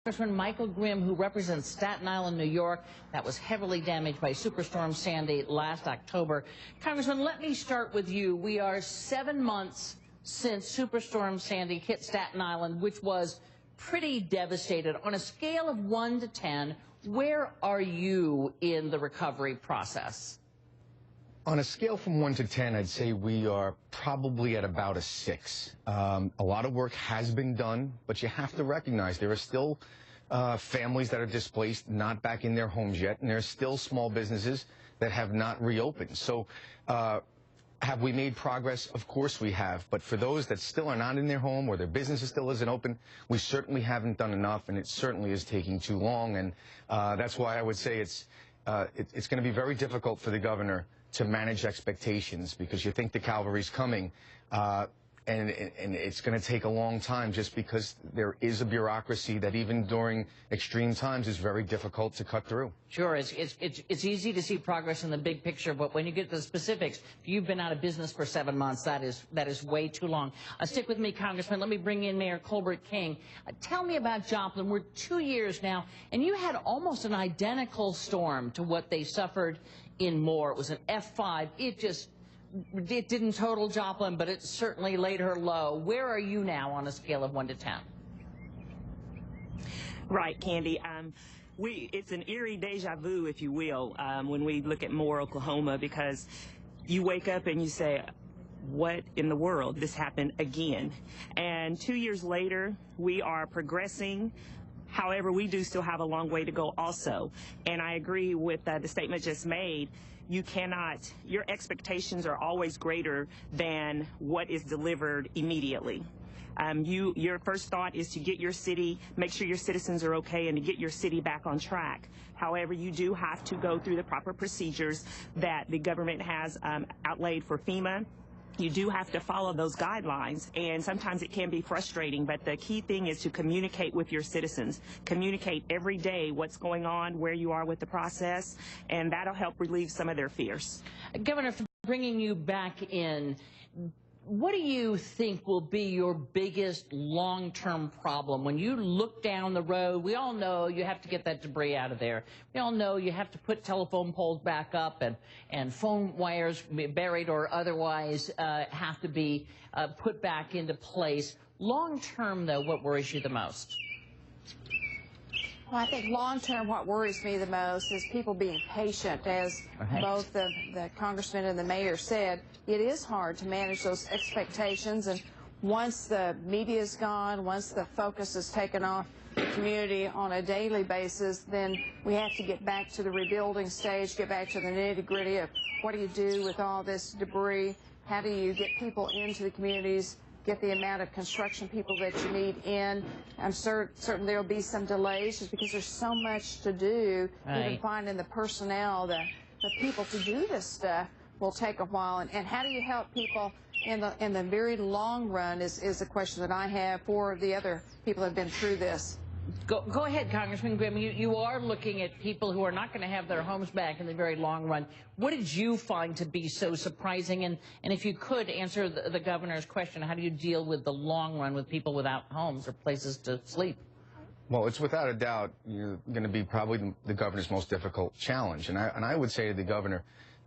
Congressman Michael Grimm, who represents Staten Island, New York, that was heavily damaged by Superstorm Sandy last October. Congressman, let me start with you. We are 7 months since Superstorm Sandy hit Staten Island, which was pretty devastated. On a scale of 1 to 10, where are you in the recovery process? On a scale from 1 to 10, I'd say we are probably at about a 6. A lot of work has been done, but you have to recognize there are still families that are displaced, not back in their homes yet, and there are still small businesses that have not reopened. So have we made progress? Of course we have. But for those that still are not in their home or their business still isn't open, we certainly haven't done enough, and it certainly is taking too long. And that's why I would say it's going to be very difficult for the governor to manage expectations, because you think the cavalry's coming, and it's going to take a long time, just because there is a bureaucracy that even during extreme times is very difficult to cut through. Sure, it's easy to see progress in the big picture, but when you get to the specifics, if you've been out of business for 7 months, that is way too long. Stick with me, Congressman. Let me bring in Mayor Colbert King. Tell me about Joplin. We're 2 years now, and you had almost an identical storm to what they suffered in Moore. It was an F5. It didn't total Joplin, but it certainly laid her low. Where are you now on a scale of 1 to 10? Right, Candy. It's an eerie deja vu, if you will, when we look at Moore, Oklahoma, because you wake up and you say, what in the world? This happened again. And 2 years later, we are progressing. However, we do still have a long way to go also. And I agree with the statement just made. Your expectations are always greater than what is delivered immediately. Your first thought is to get your city, make sure your citizens are okay, and to get your city back on track. However, you do have to go through the proper procedures that the government has outlaid for FEMA. You do have to follow those guidelines, and sometimes it can be frustrating, but the key thing is to communicate with your citizens. Communicate every day what's going on, where you are with the process, and that'll help relieve some of their fears. Governor, bringing you back in, what do you think will be your biggest long-term problem? When you look down the road, we all know you have to get that debris out of there. We all know you have to put telephone poles back up, and phone wires buried or otherwise have to be put back into place. Long-term, though, what worries you the most? Well, I think long-term what worries me the most is people being patient. As both the congressman and the mayor said, it is hard to manage those expectations, and once the media is gone, once the focus is taken off the community on a daily basis, then we have to get back to the rebuilding stage, get back to the nitty-gritty of what do you do with all this debris, how do you get people into the communities, get the amount of construction people that you need in. I'm certain there'll be some delays just because there's so much to do. Right. Even finding the personnel, the people to do this stuff will take a while. And how do you help people in the very long run is a question that I have for the other people that have been through this. Go ahead, Congressman Grimm. You are looking at people who are not going to have their homes back in the very long run. What did you find to be so surprising? And if you could answer the governor's question, how do you deal with the long run with people without homes or places to sleep? Well, it's without a doubt you're going to be probably the governor's most difficult challenge. And I would say to the governor,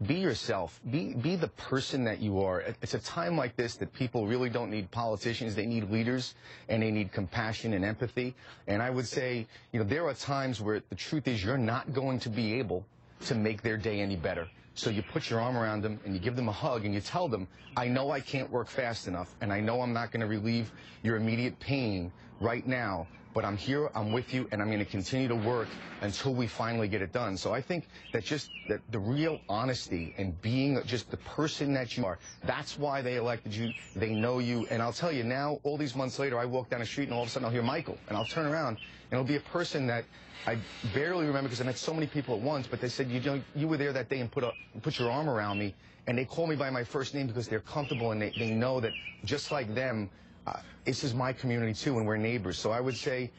be yourself. Be the person that you are. It's a time like this that people really don't need politicians. They need leaders, and they need compassion and empathy. And I would say, there are times where the truth is you're not going to be able to make their day any better. So you put your arm around them, and you give them a hug, and you tell them, I know I can't work fast enough, and I know I'm not going to relieve your immediate pain right now, but I'm here, I'm with you, and I'm going to continue to work until we finally get it done. So I think that just the real honesty and being just the person that you are, that's why they elected you. They know you. And I'll tell you now, all these months later, I walk down the street and all of a sudden I'll hear Michael, and I'll turn around, and it'll be a person that I barely remember because I met so many people at once, but they said, you were there that day and put your arm around me, and they call me by my first name because they're comfortable and they know that just like them, this is my community too, and we're neighbors. So I would say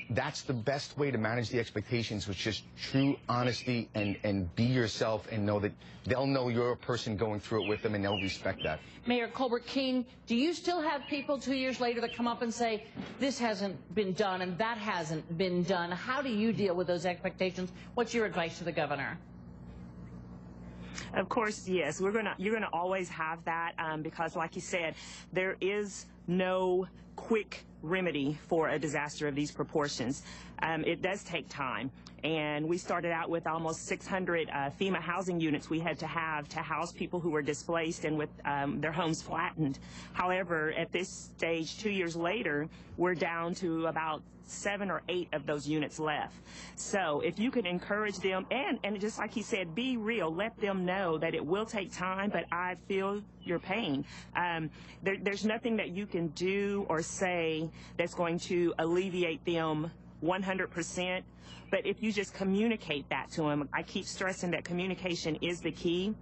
that's the best way to manage the expectations, with just true honesty and be yourself, and know that they'll know you're a person going through it with them, and they'll respect that. Mayor Colbert King, do you still have people 2 years later that come up and say, this hasn't been done and that hasn't been done? How do you deal with those expectations? What's your advice to the governor? Of course, yes. You're gonna always have that because, like you said, there is no quick remedy for a disaster of these proportions. It does take time, and we started out with almost 600 FEMA housing units we had to house people who were displaced and with their homes flattened. However, at this stage, 2 years later, we're down to about 7 or 8 of those units left. So if you could encourage them, and just like he said, be real, let them know that it will take time, but I feel your pain. There's nothing that you can do or say that's going to alleviate them 100%, but if you just communicate that to them, I keep stressing that communication is the key.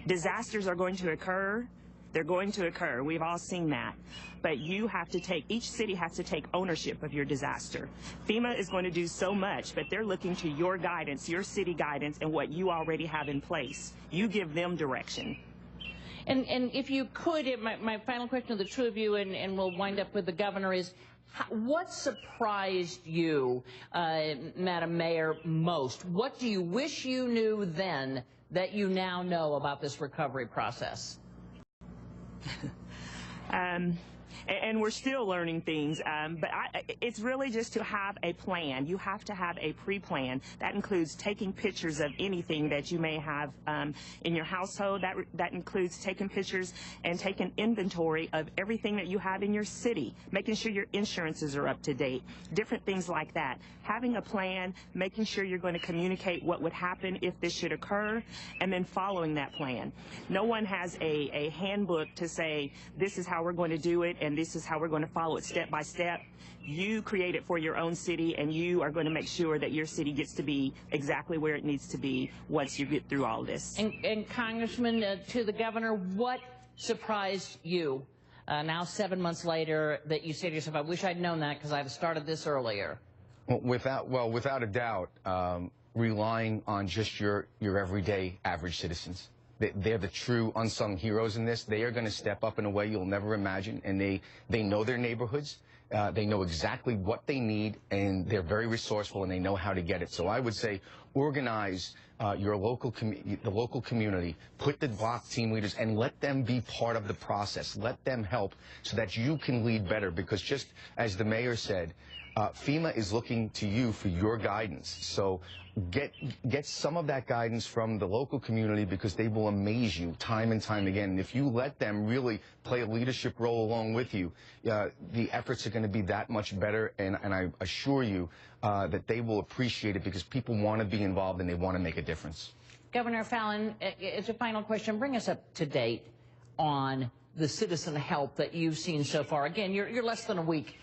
Disasters are going to occur. They're going to occur. We've all seen that. But you have to each city has to take ownership of your disaster. FEMA is going to do so much, but they're looking to your guidance, your city guidance, and what you already have in place. You give them direction. And if you could, my final question to the two of you, and we'll wind up with the governor, is what surprised you, Madam Mayor, most? What do you wish you knew then that you now know about this recovery process? And we're still learning things, but it's really just to have a plan. You have to have a pre-plan. That includes taking pictures of anything that you may have in your household. That includes taking pictures and taking inventory of everything that you have in your city, making sure your insurances are up to date, different things like that. Having a plan, making sure you're going to communicate what would happen if this should occur, and then following that plan. No one has a handbook to say, this is how we're going to do it, and this is how we're going to follow it step by step. You create it for your own city, and you are going to make sure that your city gets to be exactly where it needs to be once you get through all this. And Congressman, to the governor, what surprised you now 7 months later that you say to yourself, I wish I'd known that because I'd have started this earlier? Well, without a doubt, relying on just your everyday average citizens. They're the true unsung heroes in this. They are going to step up in a way you'll never imagine, and they know their neighborhoods. They know exactly what they need, and they're very resourceful, and they know how to get it. So I would say organize the local community, put the block team leaders, and let them be part of the process. Let them help so that you can lead better, because just as the mayor said, FEMA is looking to you for your guidance. So get some of that guidance from the local community, because they will amaze you time and time again. And if you let them really play a leadership role along with you, the efforts are going to be that much better. And I assure you that they will appreciate it, because people want to be involved and they want to make a difference. Governor Falllin, as a final question, bring us up to date on the citizen help that you've seen so far. Again, you're less than a week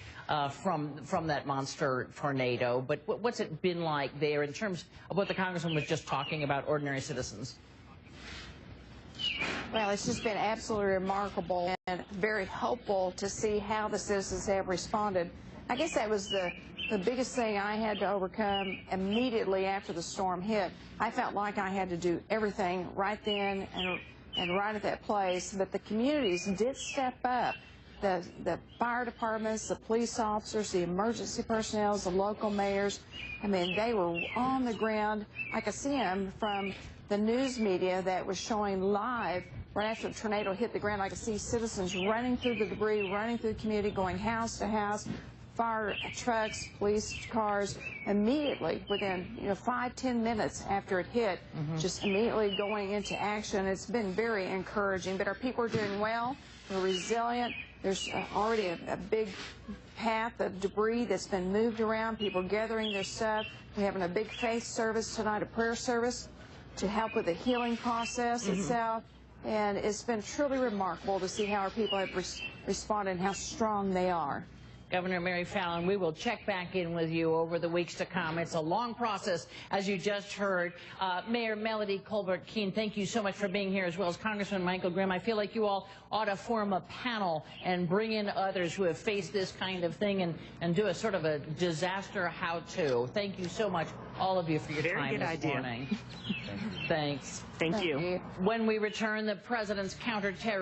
from that monster tornado, but what's it been like there in terms of what the Congressman was just talking about, ordinary citizens? Well, it's just been absolutely remarkable and very hopeful to see how the citizens have responded. I guess that was the biggest thing I had to overcome immediately after the storm hit. I felt like I had to do everything right then and right at that place, but the communities did step up. The fire departments, the police officers, the emergency personnel, the local mayors, I mean, they were on the ground. I could see them from the news media that was showing live right after the tornado hit the ground. I could see citizens running through the debris, running through the community, going house to house, fire trucks, police cars, immediately within 5-10 minutes after it hit, just immediately going into action. It's been very encouraging. But our people are doing well. They're resilient. There's already a big path of debris that's been moved around. People gathering their stuff. We're having a big faith service tonight, a prayer service, to help with the healing process itself. And it's been truly remarkable to see how our people have responded and how strong they are. Governor Mary Falllin. We will check back in with you over the weeks to come. It's a long process, as you just heard. Mayor Melody Colbert-Keene, thank you so much for being here, as well as Congressman Michael Grimm. I feel like you all ought to form a panel and bring in others who have faced this kind of thing and do a sort of a disaster how-to. Thank you so much, all of you, for your time this morning. Thanks. Thank you. When we return, the president's counterterrorism